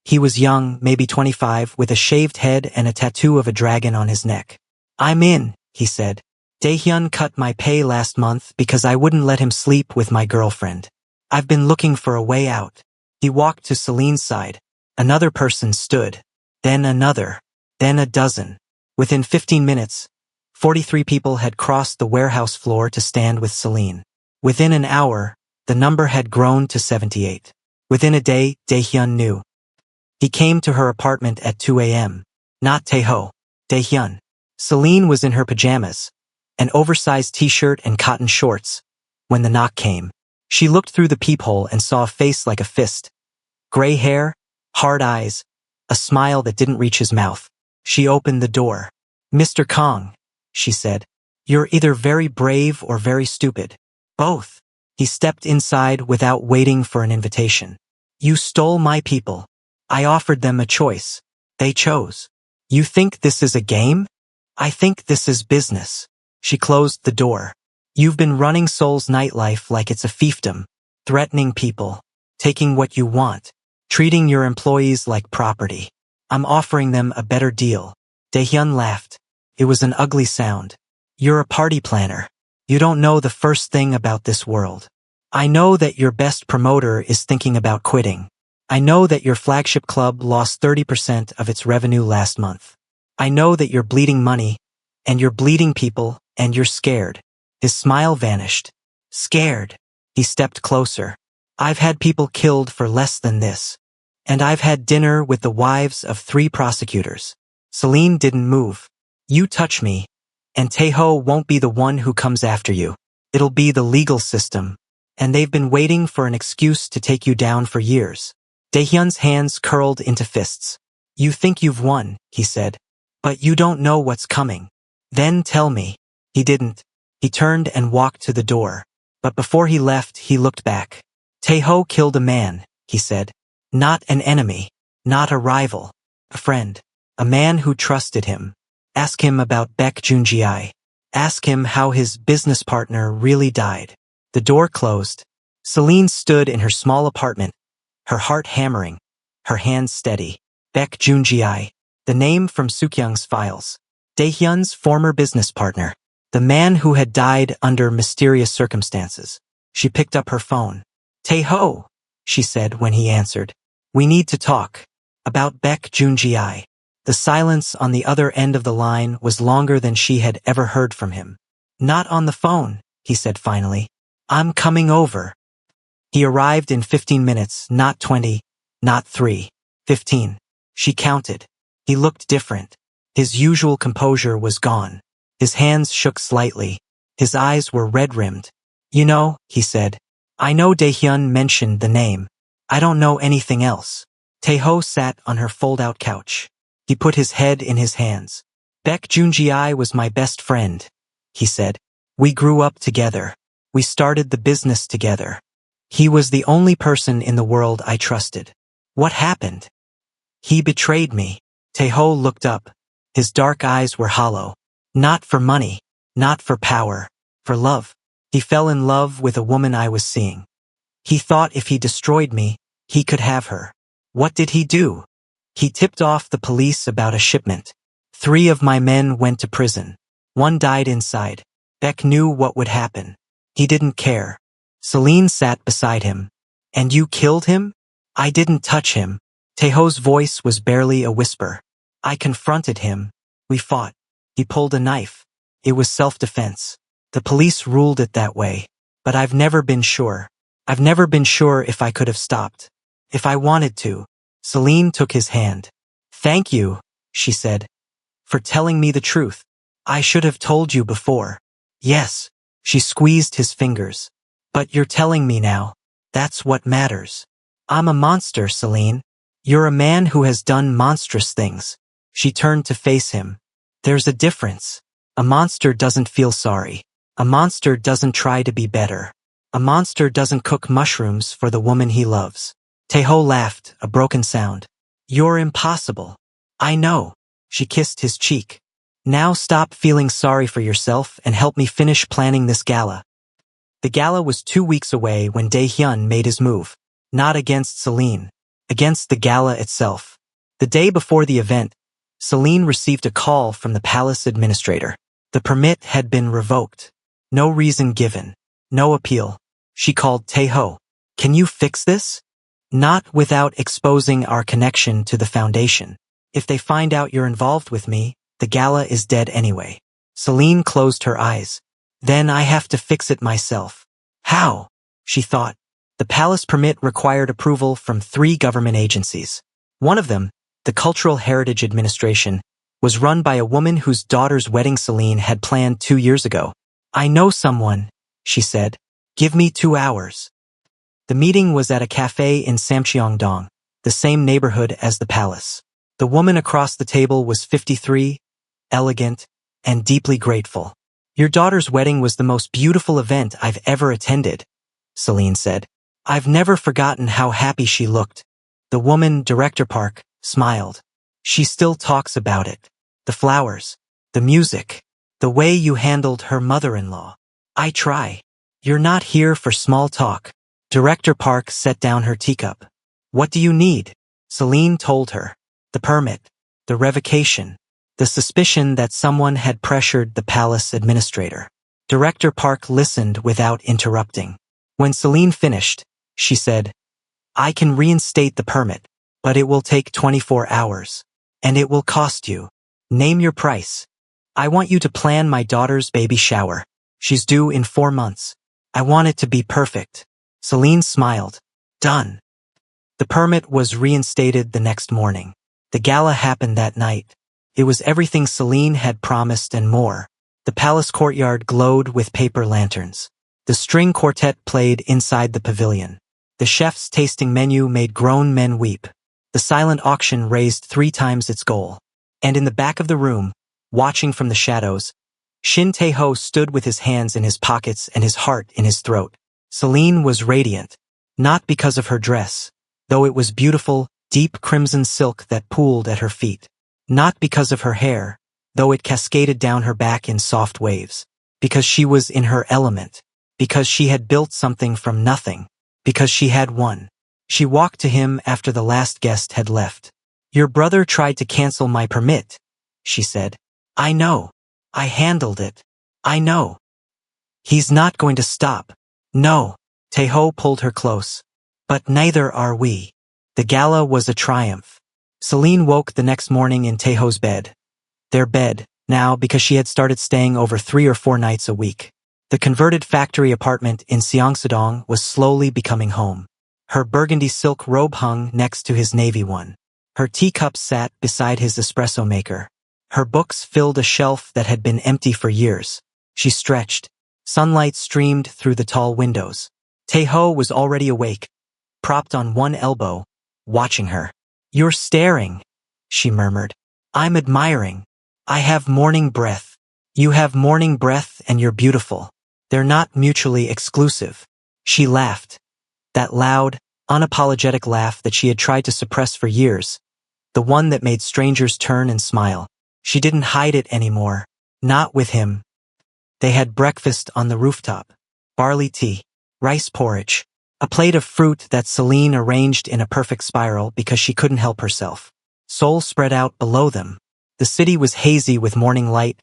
He was young, maybe 25, with a shaved head and a tattoo of a dragon on his neck. "I'm in," he said. "Daehyun cut my pay last month because I wouldn't let him sleep with my girlfriend. I've been looking for a way out." He walked to Celine's side. Another person stood. Then another. Then a dozen. Within 15 minutes, 43 people had crossed the warehouse floor to stand with Celine. Within an hour, the number had grown to 78. Within a day, Daehyun knew. He came to her apartment at 2 a.m. Not Taeho. Daehyun. Celine was in her pajamas, an oversized t-shirt and cotton shorts, when the knock came. She looked through the peephole and saw a face like a fist. Gray hair, hard eyes, a smile that didn't reach his mouth. She opened the door. "Mr. Kong," she said, "you're either very brave or very stupid. Both." He stepped inside without waiting for an invitation. You stole my people. I offered them a choice. They chose. You think this is a game? I think this is business. She closed the door. You've been running Seoul's nightlife like it's a fiefdom, threatening people, taking what you want, treating your employees like property. I'm offering them a better deal. Daehyun laughed. It was an ugly sound. You're a party planner. You don't know the first thing about this world. I know that your best promoter is thinking about quitting. I know that your flagship club lost 30% of its revenue last month. I know that you're bleeding money, and you're bleeding people, and you're scared. His smile vanished. Scared. He stepped closer. I've had people killed for less than this. And I've had dinner with the wives of 3 prosecutors. Celine didn't move. You touch me, and Taeho won't be the one who comes after you. It'll be the legal system. And they've been waiting for an excuse to take you down for years. Daehyun's hands curled into fists. You think you've won, he said. But you don't know what's coming. Then tell me. He didn't. He turned and walked to the door. But before he left, he looked back. Taeho killed a man, he said. Not an enemy. Not a rival. A friend. A man who trusted him. Ask him about Baek Junji. Ask him how his business partner really died. The door closed. Celine stood in her small apartment, her heart hammering, her hands steady. Baek Junji, the name from Sukyung's files. Daehyun's former business partner. The man who had died under mysterious circumstances. She picked up her phone. Taeho, she said when he answered. We need to talk. About Baek Junji. The silence on the other end of the line was longer than she had ever heard from him. Not on the phone, he said finally. I'm coming over. He arrived in 15 minutes, not 20, not 3. 15. She counted. He looked different. His usual composure was gone. His hands shook slightly. His eyes were red-rimmed. You know, he said. I know Daehyun mentioned the name. I don't know anything else. Taeho sat on her fold-out couch. He put his head in his hands. Baek Junji was my best friend, he said. We grew up together. We started the business together. He was the only person in the world I trusted. What happened? He betrayed me. Taeho looked up. His dark eyes were hollow. Not for money, not for power, for love. He fell in love with a woman I was seeing. He thought if he destroyed me, he could have her. What did he do? He tipped off the police about a shipment. 3 of my men went to prison. 1 died inside. Baek knew what would happen. He didn't care. Celine sat beside him. And you killed him? I didn't touch him. Taeho's voice was barely a whisper. I confronted him. We fought. He pulled a knife. It was self-defense. The police ruled it that way. But I've never been sure. I've never been sure if I could have stopped. If I wanted to. Celine took his hand. Thank you, she said, for telling me the truth. I should have told you before. Yes, she squeezed his fingers. But you're telling me now. That's what matters. I'm a monster, Celine. You're a man who has done monstrous things. She turned to face him. There's a difference. A monster doesn't feel sorry. A monster doesn't try to be better. A monster doesn't cook mushrooms for the woman he loves. Taeho laughed, a broken sound. You're impossible. I know. She kissed his cheek. Now stop feeling sorry for yourself and help me finish planning this gala. The gala was 2 weeks away when Daehyun made his move. Not against Celine. Against the gala itself. The day before the event, Celine received a call from the palace administrator. The permit had been revoked. No reason given. No appeal. She called Taeho. Can you fix this? Not without exposing our connection to the foundation. If they find out you're involved with me, the gala is dead anyway. Celine closed her eyes. Then I have to fix it myself. How? She thought. The palace permit required approval from 3 government agencies. One of them, the Cultural Heritage Administration, was run by a woman whose daughter's wedding Celine had planned 2 years ago. I know someone, she said. Give me 2 hours. The meeting was at a cafe in Samcheongdong, the same neighborhood as the palace. The woman across the table was 53, elegant, and deeply grateful. Your daughter's wedding was the most beautiful event I've ever attended, Celine said. I've never forgotten how happy she looked. The woman, Director Park, smiled. She still talks about it. The flowers, the music, the way you handled her mother-in-law. I try. You're not here for small talk. Director Park set down her teacup. What do you need? Celine told her. The permit, the revocation, the suspicion that someone had pressured the palace administrator. Director Park listened without interrupting. When Celine finished, she said, I can reinstate the permit, but it will take 24 hours. And it will cost you. Name your price. I want you to plan my daughter's baby shower. She's due in 4 months. I want it to be perfect. Celine smiled. Done. The permit was reinstated the next morning. The gala happened that night. It was everything Celine had promised and more. The palace courtyard glowed with paper lanterns. The string quartet played inside the pavilion. The chef's tasting menu made grown men weep. The silent auction raised 3 times its goal. And in the back of the room, watching from the shadows, Shin Tae-ho stood with his hands in his pockets and his heart in his throat. Celine was radiant, not because of her dress, though it was beautiful, deep crimson silk that pooled at her feet. Not because of her hair, though it cascaded down her back in soft waves. Because she was in her element. Because she had built something from nothing. Because she had won. She walked to him after the last guest had left. Your brother tried to cancel my permit, she said. I know. I handled it. I know. He's not going to stop. No. Tae-ho pulled her close. But neither are we. The gala was a triumph. Celine woke the next morning in Tae-ho's bed. Their bed, now because she had started staying over 3 or 4 nights a week. The converted factory apartment in Seongsadong was slowly becoming home. Her burgundy silk robe hung next to his navy one. Her teacup sat beside his espresso maker. Her books filled a shelf that had been empty for years. She stretched. Sunlight streamed through the tall windows. Tae-ho was already awake, propped on one elbow, watching her. You're staring, she murmured. I'm admiring. I have morning breath. You have morning breath and you're beautiful. They're not mutually exclusive. She laughed. That loud, unapologetic laugh that she had tried to suppress for years. The one that made strangers turn and smile. She didn't hide it anymore. Not with him. They had breakfast on the rooftop. Barley tea, rice porridge, a plate of fruit that Celine arranged in a perfect spiral because she couldn't help herself. Seoul spread out below them. The city was hazy with morning light,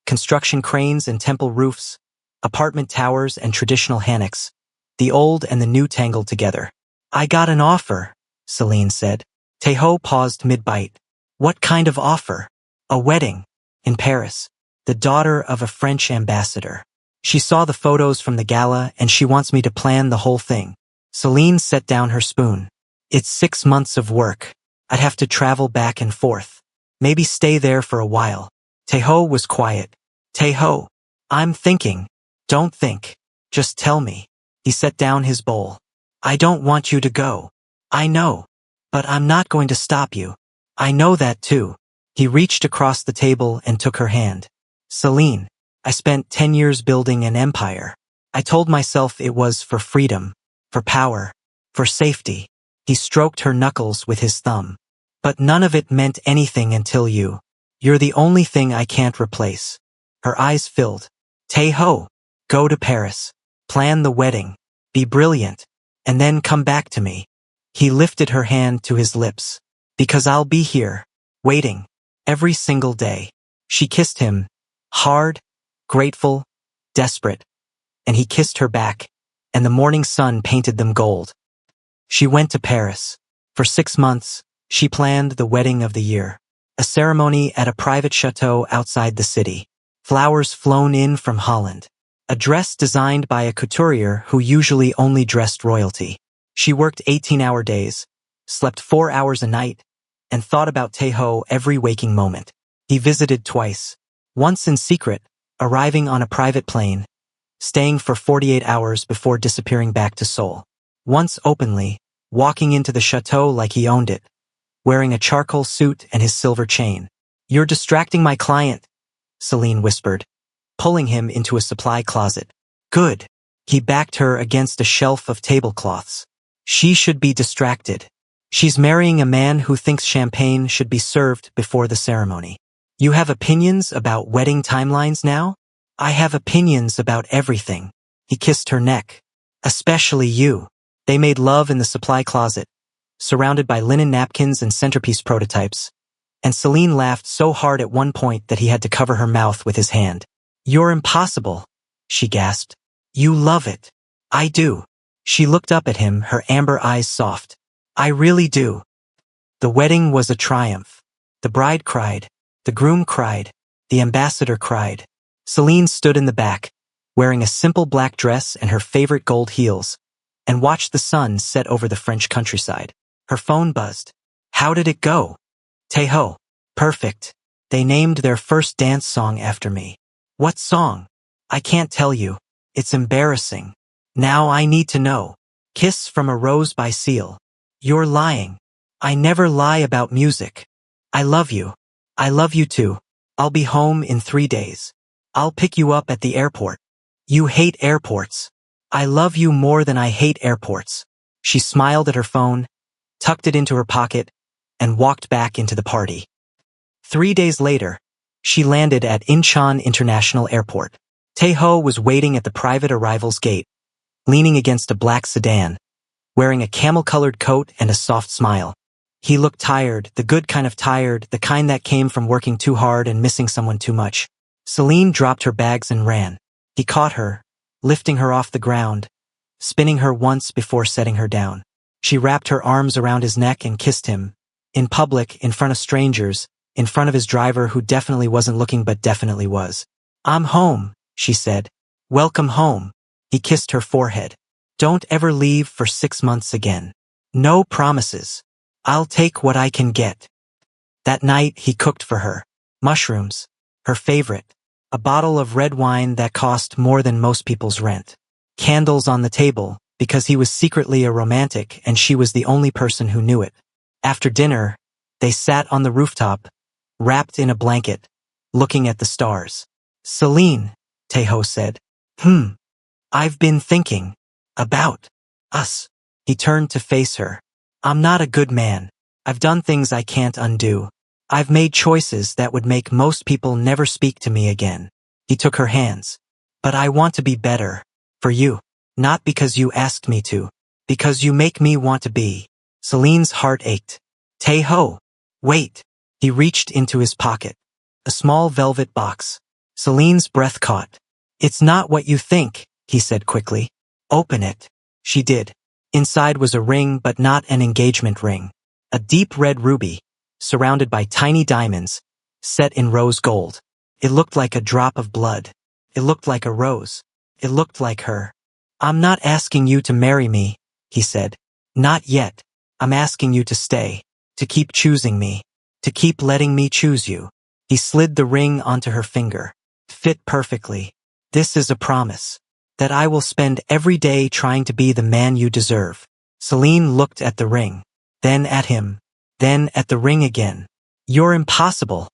construction cranes and temple roofs, apartment towers and traditional hammocks, the old and the new tangled together. I got an offer, Celine said. Tae-ho paused mid-bite. What kind of offer? A wedding. In Paris. The daughter of a French ambassador. She saw the photos from the gala and she wants me to plan the whole thing. Celine set down her spoon. It's 6 months of work. I'd have to travel back and forth. Maybe stay there for a while. Tae-ho was quiet. Tae-ho, I'm thinking. Don't think. Just tell me. He set down his bowl. I don't want you to go. I know. But I'm not going to stop you. I know that too. He reached across the table and took her hand. Celine, I spent 10 years building an empire. I told myself it was for freedom, for power, for safety. He stroked her knuckles with his thumb. But none of it meant anything until you. You're the only thing I can't replace. Her eyes filled. Tae-ho, go to Paris. Plan the wedding. Be brilliant. And then come back to me. He lifted her hand to his lips. Because I'll be here, waiting, every single day. She kissed him, hard, grateful, desperate. And he kissed her back, and the morning sun painted them gold. She went to Paris. For 6 months, she planned the wedding of the year. A ceremony at a private chateau outside the city. Flowers flown in from Holland. A dress designed by a couturier who usually only dressed royalty. She worked 18-hour days, slept 4 hours a night, and thought about Tae-ho every waking moment. He visited twice. Once in secret, arriving on a private plane, staying for 48 hours before disappearing back to Seoul. Once openly, walking into the chateau like he owned it, wearing a charcoal suit and his silver chain. You're distracting my client, Celine whispered, pulling him into a supply closet. Good. He backed her against a shelf of tablecloths. She should be distracted. She's marrying a man who thinks champagne should be served before the ceremony. You have opinions about wedding timelines now? I have opinions about everything. He kissed her neck. Especially you. They made love in the supply closet, surrounded by linen napkins and centerpiece prototypes. And Celine laughed so hard at one point that he had to cover her mouth with his hand. You're impossible, she gasped. You love it. I do. She looked up at him, her amber eyes soft. I really do. The wedding was a triumph. The bride cried. The groom cried. The ambassador cried. Celine stood in the back, wearing a simple black dress and her favorite gold heels, and watched the sun set over the French countryside. Her phone buzzed. How did it go? Tejo. Perfect. They named their first dance song after me. What song? I can't tell you. It's embarrassing. Now I need to know. Kiss from a Rose by Seal. You're lying. I never lie about music. I love you. I love you too. I'll be home in 3 days. I'll pick you up at the airport. You hate airports. I love you more than I hate airports. She smiled at her phone, tucked it into her pocket, and walked back into the party. 3 days later, she landed at Incheon International Airport. Tejo was waiting at the private arrivals gate, leaning against a black sedan, wearing a camel-colored coat and a soft smile. He looked tired, the good kind of tired, the kind that came from working too hard and missing someone too much. Celine dropped her bags and ran. He caught her, lifting her off the ground, spinning her once before setting her down. She wrapped her arms around his neck and kissed him. In public, in front of strangers, in front of his driver who definitely wasn't looking but definitely was. I'm home, she said. Welcome home. He kissed her forehead. Don't ever leave for 6 months again. No promises. I'll take what I can get. That night he cooked for her. Mushrooms. Her favorite. A bottle of red wine that cost more than most people's rent. Candles on the table, because he was secretly a romantic and she was the only person who knew it. After dinner, they sat on the rooftop, wrapped in a blanket, looking at the stars. Celine, Tejo said. I've been thinking. About. Us. He turned to face her. I'm not a good man. I've done things I can't undo. I've made choices that would make most people never speak to me again. He took her hands. But I want to be better. For you. Not because you asked me to. Because you make me want to be. Celine's heart ached. Tejo. Wait. He reached into his pocket. A small velvet box. Celine's breath caught. It's not what you think, he said quickly. Open it. She did. Inside was a ring but not an engagement ring. A deep red ruby, surrounded by tiny diamonds, set in rose gold. It looked like a drop of blood. It looked like a rose. It looked like her. I'm not asking you to marry me, he said. Not yet. I'm asking you to stay, to keep choosing me, to keep letting me choose you. He slid the ring onto her finger. Fit perfectly. This is a promise. That I will spend every day trying to be the man you deserve. Celine looked at the ring, then at him, then at the ring again. You're impossible,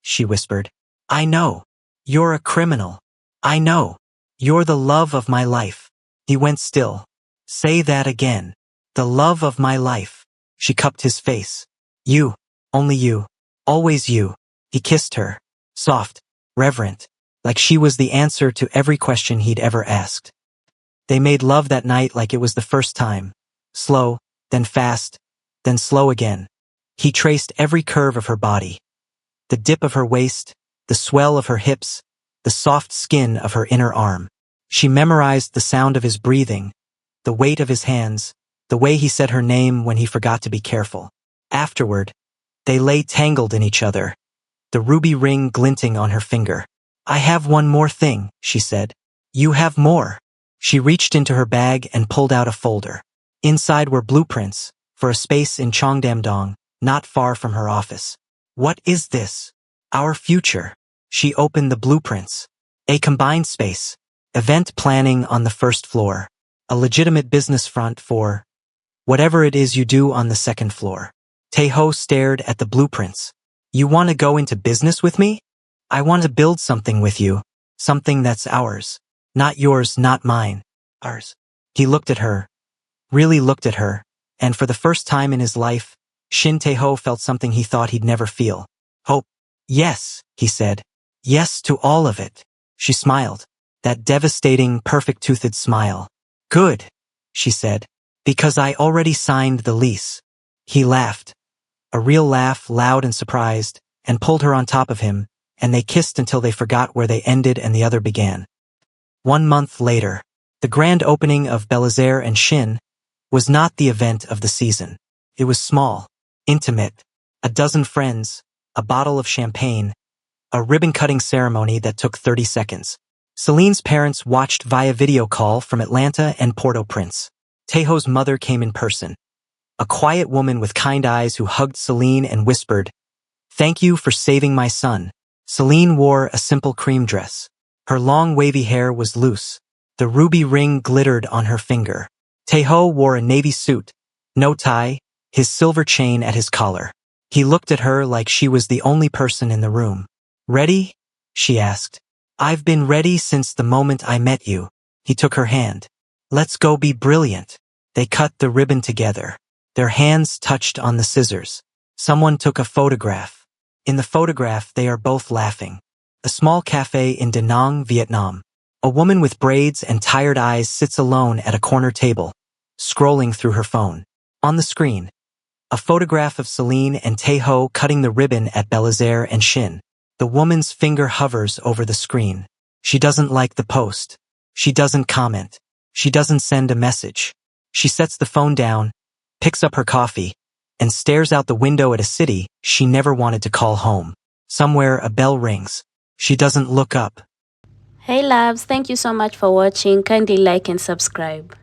she whispered. I know. You're a criminal. I know. You're the love of my life. He went still. Say that again. The love of my life. She cupped his face. You. Only you. Always you. He kissed her. Soft. Reverent. Like she was the answer to every question he'd ever asked. They made love that night like it was the first time. Slow, then fast, then slow again. He traced every curve of her body. The dip of her waist, the swell of her hips, the soft skin of her inner arm. She memorized the sound of his breathing, the weight of his hands, the way he said her name when he forgot to be careful. Afterward, they lay tangled in each other, the ruby ring glinting on her finger. I have one more thing, she said. You have more. She reached into her bag and pulled out a folder. Inside were blueprints for a space in Cheongdam-dong, not far from her office. What is this? Our future. She opened the blueprints. A combined space. Event planning on the first floor. A legitimate business front for whatever it is you do on the second floor. Tejo stared at the blueprints. You want to go into business with me? I want to build something with you. Something that's ours. Not yours, not mine. Ours. He looked at her, really looked at her, and for the first time in his life, Shin Tae-ho felt something he thought he'd never feel. Hope. Yes, he said. Yes to all of it. She smiled. That devastating, perfect-toothed smile. Good, she said. Because I already signed the lease. He laughed. A real laugh, loud and surprised, and pulled her on top of him, and they kissed until they forgot where they ended and the other began. 1 month later, the grand opening of Belazaire and Shin was not the event of the season. It was small, intimate, a dozen friends, a bottle of champagne, a ribbon-cutting ceremony that took 30 seconds. Celine's parents watched via video call from Atlanta and Port-au-Prince. Taeho's mother came in person, a quiet woman with kind eyes who hugged Celine and whispered, "Thank you for saving my son." Celine wore a simple cream dress. Her long wavy hair was loose. The ruby ring glittered on her finger. Taeho wore a navy suit, no tie, his silver chain at his collar. He looked at her like she was the only person in the room. "Ready?" she asked. "I've been ready since the moment I met you." He took her hand. "Let's go be brilliant." They cut the ribbon together. Their hands touched on the scissors. Someone took a photograph. In the photograph, they are both laughing. A small cafe in Da Nang, Vietnam. A woman with braids and tired eyes sits alone at a corner table, scrolling through her phone. On the screen, a photograph of Celine and Taeho cutting the ribbon at Belazaire and Shin. The woman's finger hovers over the screen. She doesn't like the post. She doesn't comment. She doesn't send a message. She sets the phone down, picks up her coffee, and stares out the window at a city she never wanted to call home. Somewhere a bell rings. She doesn't look up. Hey loves, thank you so much for watching. Kindly like and subscribe.